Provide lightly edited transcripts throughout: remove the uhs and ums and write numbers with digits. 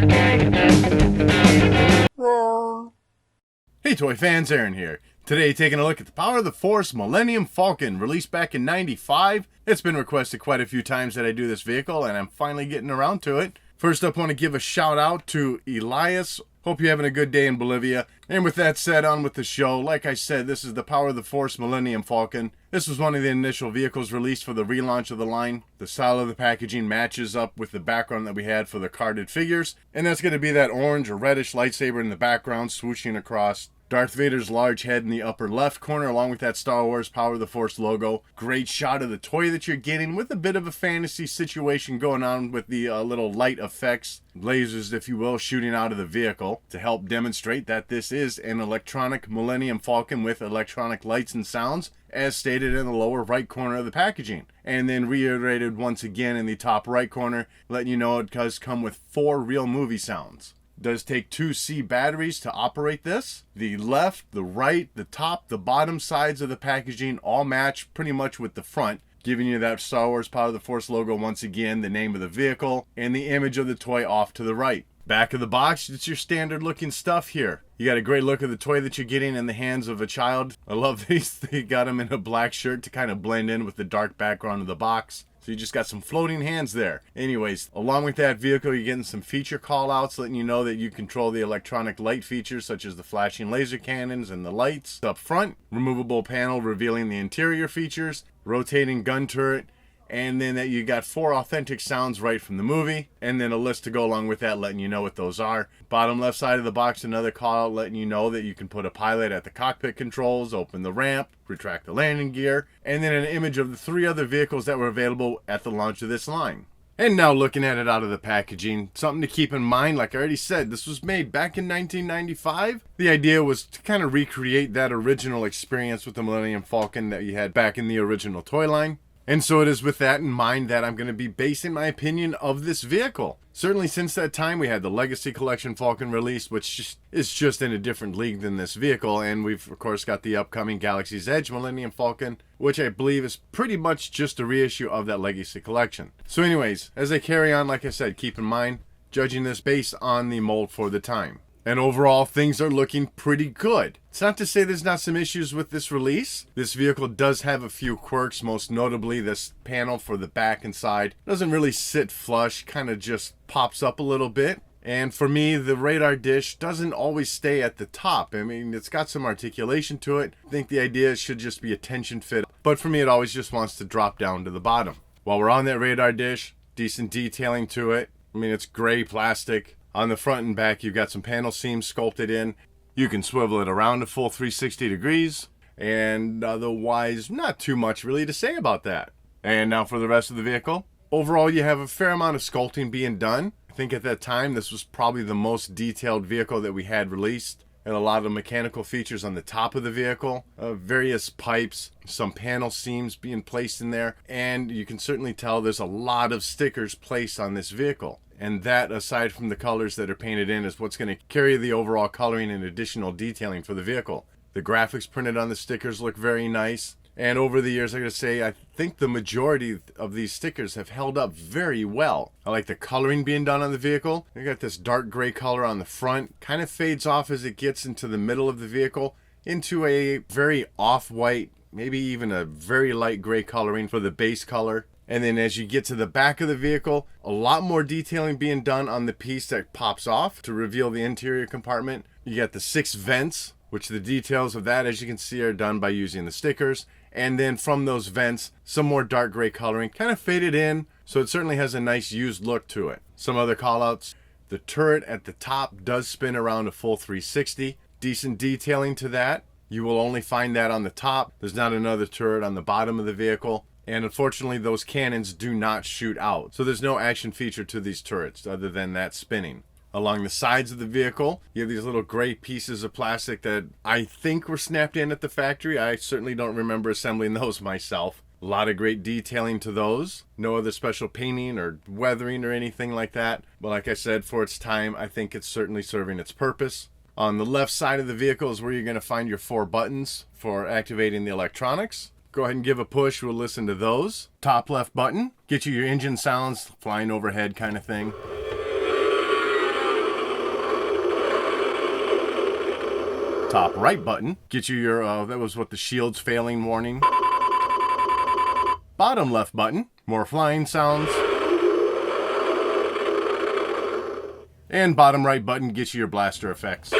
Hey toy fans, Aaron here. Today taking a look at the Power of the Force Millennium Falcon, released back in '95. It's been requested quite a few times that I do this vehicle, and I'm finally getting around to it. First up, I want to give a shout out to Elias. Hope you're having a good day in Bolivia. And with that said, on with the show. Like I said, this is the Power of the Force Millennium Falcon. This was one of the initial vehicles released for the relaunch of the line. The style of the packaging matches up with the background that we had for the carded figures. And that's going to be that orange or reddish lightsaber in the background swooshing across. Darth Vader's large head in the upper left corner, along with that Star Wars Power of the Force logo. Great shot of the toy that you're getting, with a bit of a fantasy situation going on with the little light effects, lasers if you will, shooting out of the vehicle to help demonstrate that this is an electronic Millennium Falcon with electronic lights and sounds, as stated in the lower right corner of the packaging. And then reiterated once again in the top right corner, letting you know it does come with 4 real movie sounds. Does take 2 C batteries to operate this. The left, the right, the top, the bottom sides of the packaging all match pretty much with the front, giving you that Star Wars Power of the Force logo once again, the name of the vehicle, and the image of the toy off to the right. Back of the box, it's your standard looking stuff here. You got a great look of the toy that you're getting in the hands of a child. I love these. They got him in a black shirt to kind of blend in with the dark background of the box. So you just got some floating hands there. Anyways, along with that vehicle, you're getting some feature call-outs letting you know that you control the electronic light features such as the flashing laser cannons and the lights up front, removable panel revealing the interior features, rotating gun turret, and then that you got 4 authentic sounds right from the movie, and then a list to go along with that letting you know what those are. Bottom left side of the box, another call out letting you know that you can put a pilot at the cockpit controls, open the ramp, retract the landing gear, and then an image of the 3 other vehicles that were available at the launch of this line. And now looking at it out of the packaging, something to keep in mind, like I already said, this was made back in 1995. The idea was to kind of recreate that original experience with the Millennium Falcon that you had back in the original toy line. And so it is with that in mind that I'm going to be basing my opinion of this vehicle. Certainly since that time we had the Legacy Collection Falcon released, which is just in a different league than this vehicle. And we've of course got the upcoming Galaxy's Edge Millennium Falcon, which I believe is pretty much just a reissue of that Legacy Collection. So anyways, as I carry on, like I said, keep in mind, judging this based on the mold for the time. And overall, things are looking pretty good. It's not to say there's not some issues with this release. This vehicle does have a few quirks, most notably this panel for the back and side. Doesn't really sit flush, kind of just pops up a little bit. And for me, the radar dish doesn't always stay at the top. I mean, it's got some articulation to it. I think the idea should just be a tension fit. But for me, it always just wants to drop down to the bottom. While we're on that radar dish, decent detailing to it. I mean, it's gray plastic. On the front and back, you've got some panel seams sculpted in. You can swivel it around a full 360 degrees. And otherwise, not too much really to say about that. And now for the rest of the vehicle. Overall, you have a fair amount of sculpting being done. I think at that time, this was probably the most detailed vehicle that we had released. And a lot of mechanical features on the top of the vehicle. Various pipes, some panel seams being placed in there. And you can certainly tell there's a lot of stickers placed on this vehicle. And that, aside from the colors that are painted in, is what's going to carry the overall coloring and additional detailing for the vehicle. The graphics printed on the stickers look very nice. And over the years, I gotta say, I think the majority of these stickers have held up very well. I like the coloring being done on the vehicle. You got this dark gray color on the front. Kind of fades off as it gets into the middle of the vehicle into a very off-white, maybe even a very light gray coloring for the base color. And then as you get to the back of the vehicle, a lot more detailing being done on the piece that pops off to reveal the interior compartment. You got the 6 vents, which the details of that, as you can see, are done by using the stickers. And then from those vents, some more dark gray coloring, kind of faded in, so it certainly has a nice used look to it. Some other callouts. The turret at the top does spin around a full 360. Decent detailing to that. You will only find that on the top. There's not another turret on the bottom of the vehicle. And unfortunately, those cannons do not shoot out. So there's no action feature to these turrets other than that spinning. Along the sides of the vehicle, you have these little gray pieces of plastic that I think were snapped in at the factory. I certainly don't remember assembling those myself. A lot of great detailing to those. No other special painting or weathering or anything like that. But like I said, for its time, I think it's certainly serving its purpose. On the left side of the vehicle is where you're going to find your 4 buttons for activating the electronics. Go ahead and give a push. We'll listen to those. Top left button, get you your engine sounds, flying overhead kind of thing. Top right button gets you your, that was what the shield's failing warning. Bottom left button, more flying sounds. And bottom right button gets you your blaster effects.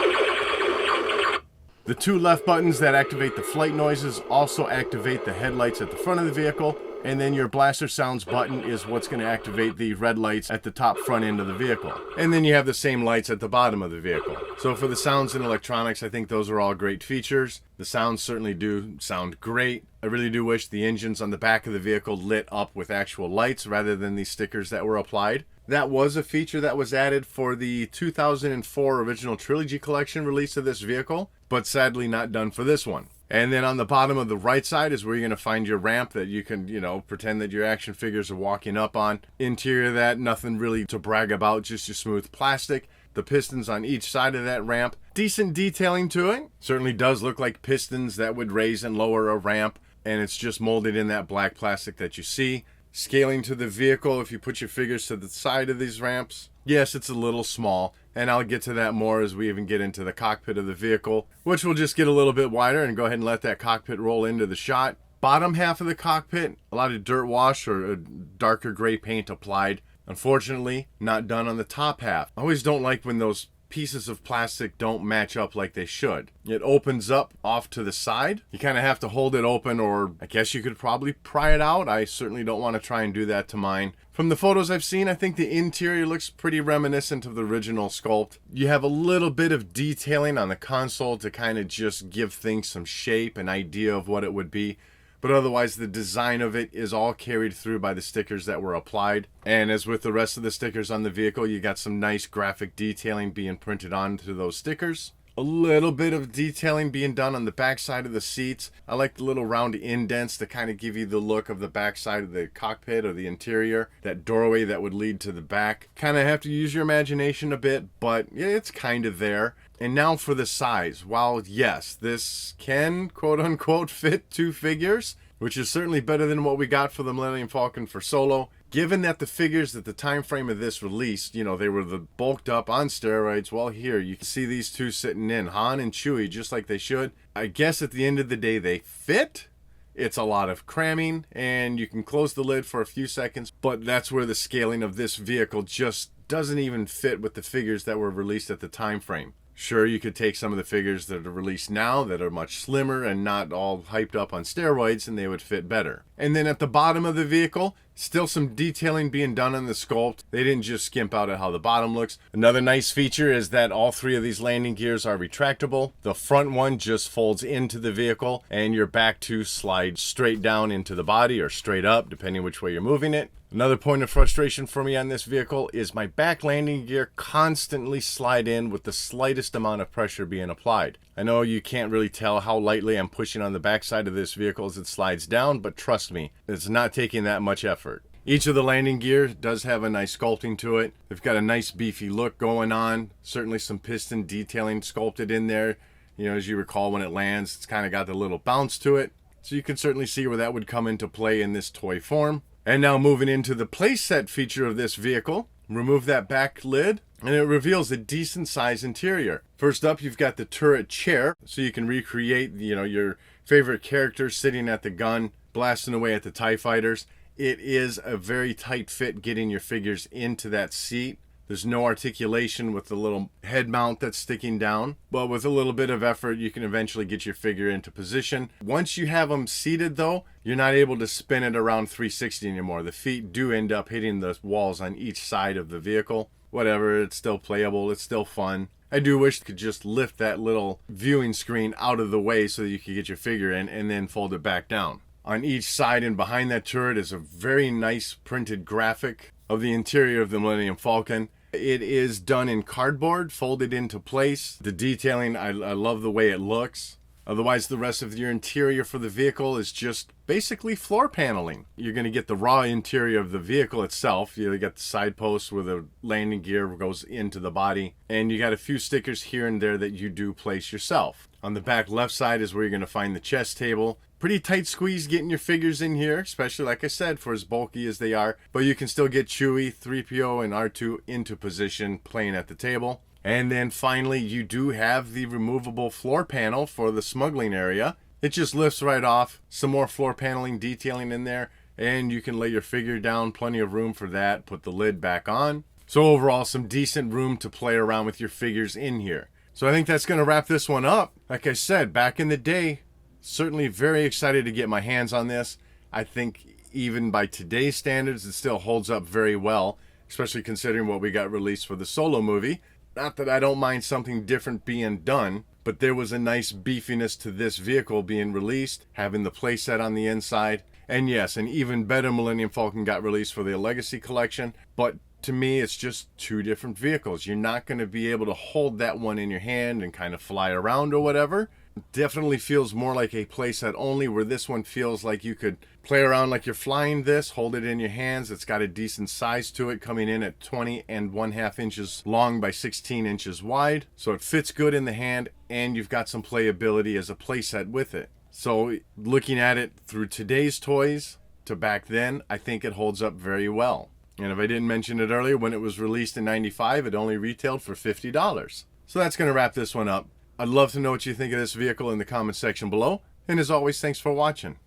The two left buttons that activate the flight noises also activate the headlights at the front of the vehicle, and then your blaster sounds button is what's going to activate the red lights at the top front end of the vehicle. And then you have the same lights at the bottom of the vehicle. So for the sounds and electronics, I think those are all great features. The sounds certainly do sound great. I really do wish the engines on the back of the vehicle lit up with actual lights rather than these stickers that were applied. That was a feature that was added for the 2004 original Trilogy Collection release of this vehicle, but sadly not done for this one. And then on the bottom of the right side is where you're going to find your ramp that you can, pretend that your action figures are walking up on. Interior of that, nothing really to brag about, just your smooth plastic. The pistons on each side of that ramp, decent detailing to it. Certainly does look like pistons that would raise and lower a ramp, and it's just molded in that black plastic that you see. Scaling to the vehicle, if you put your figures to the side of these ramps, yes, it's a little small, and I'll get to that more as we even get into the cockpit of the vehicle, which will just get a little bit wider and go ahead and let that cockpit roll into the shot. Bottom half of the cockpit, a lot of dirt wash or a darker gray paint applied. Unfortunately, not done on the top half. I always don't like when those pieces of plastic don't match up like they should. It opens up off to the side. You kind of have to hold it open, or I guess you could probably pry it out. I certainly don't want to try and do that to mine. From the photos I've seen, I think the interior looks pretty reminiscent of the original sculpt. You have a little bit of detailing on the console to kind of just give things some shape, an idea of what it would be. But otherwise, the design of it is all carried through by the stickers that were applied. And as with the rest of the stickers on the vehicle, you got some nice graphic detailing being printed onto those stickers. A little bit of detailing being done on the back side of the seats. I like the little round indents to kind of give you the look of the back side of the cockpit or the interior. That doorway that would lead to the back. Kind of have to use your imagination a bit, but yeah, it's kind of there. And now for the size. While yes, this can quote unquote fit two figures, which is certainly better than what we got for the Millennium Falcon for Solo. Given that the figures at the time frame of this release, they were the bulked up on steroids. Well, here you can see these two sitting in, Han and Chewie, just like they should. I guess at the end of the day, they fit. It's a lot of cramming, and you can close the lid for a few seconds, but that's where the scaling of this vehicle just doesn't even fit with the figures that were released at the time frame. Sure, you could take some of the figures that are released now that are much slimmer and not all hyped up on steroids, and they would fit better. And then at the bottom of the vehicle, still some detailing being done on the sculpt. They didn't just skimp out at how the bottom looks. Another nice feature is that all three of these landing gears are retractable. The front one just folds into the vehicle, and your back two slide straight down into the body or straight up, depending which way you're moving it. Another point of frustration for me on this vehicle is my back landing gear constantly slide in with the slightest amount of pressure being applied. I know you can't really tell how lightly I'm pushing on the backside of this vehicle as it slides down, but trust me, it's not taking that much effort. Each of the landing gear does have a nice sculpting to it. They've got a nice beefy look going on. Certainly some piston detailing sculpted in there. As you recall, when it lands, it's kind of got the little bounce to it. So you can certainly see where that would come into play in this toy form. And now moving into the playset feature of this vehicle, remove that back lid, and it reveals a decent size interior. First up, you've got the turret chair, so you can recreate, your favorite character sitting at the gun, blasting away at the TIE fighters. It is a very tight fit getting your figures into that seat. There's no articulation with the little head mount that's sticking down, but with a little bit of effort, you can eventually get your figure into position. Once you have them seated though, you're not able to spin it around 360 anymore. The feet do end up hitting the walls on each side of the vehicle. Whatever, it's still playable, it's still fun. I do wish you could just lift that little viewing screen out of the way so that you could get your figure in and then fold it back down. On each side and behind that turret is a very nice printed graphic of the interior of the Millennium Falcon. It is done in cardboard, folded into place. The detailing, I love the way it looks. Otherwise, the rest of your interior for the vehicle is just basically floor paneling. You're going to get the raw interior of the vehicle itself. You got the side posts where the landing gear goes into the body. And you got a few stickers here and there that you do place yourself. On the back left side is where you're going to find the chest table. Pretty tight squeeze getting your figures in here, especially like I said, for as bulky as they are. But you can still get Chewie, 3PO, and R2 into position playing at the table. And then finally, you do have the removable floor panel for the smuggling area. It just lifts right off. Some more floor paneling detailing in there, and you can lay your figure down. Plenty of room for that. Put the lid back on. So overall, some decent room to play around with your figures in here. So I think that's going to wrap this one up. Like I said, back in the day, certainly very excited to get my hands on this. I think even by today's standards, it still holds up very well, especially considering what we got released for the Solo movie. Not that I don't mind something different being done, but there was a nice beefiness to this vehicle being released, having the playset on the inside. And yes, an even better Millennium Falcon got released for the Legacy Collection, but to me, it's just two different vehicles. You're not going to be able to hold that one in your hand and kind of fly around or whatever. Definitely feels more like a playset only, where this one feels like you could play around like you're flying this, hold it in your hands. It's got a decent size to it, coming in at 20.5 inches long by 16 inches wide. So it fits good in the hand, and you've got some playability as a playset with it. So looking at it through today's toys to back then, I think it holds up very well. And if I didn't mention it earlier, when it was released in '95, it only retailed for $50. So that's going to wrap this one up. I'd love to know what you think of this vehicle in the comment section below. And as always, thanks for watching.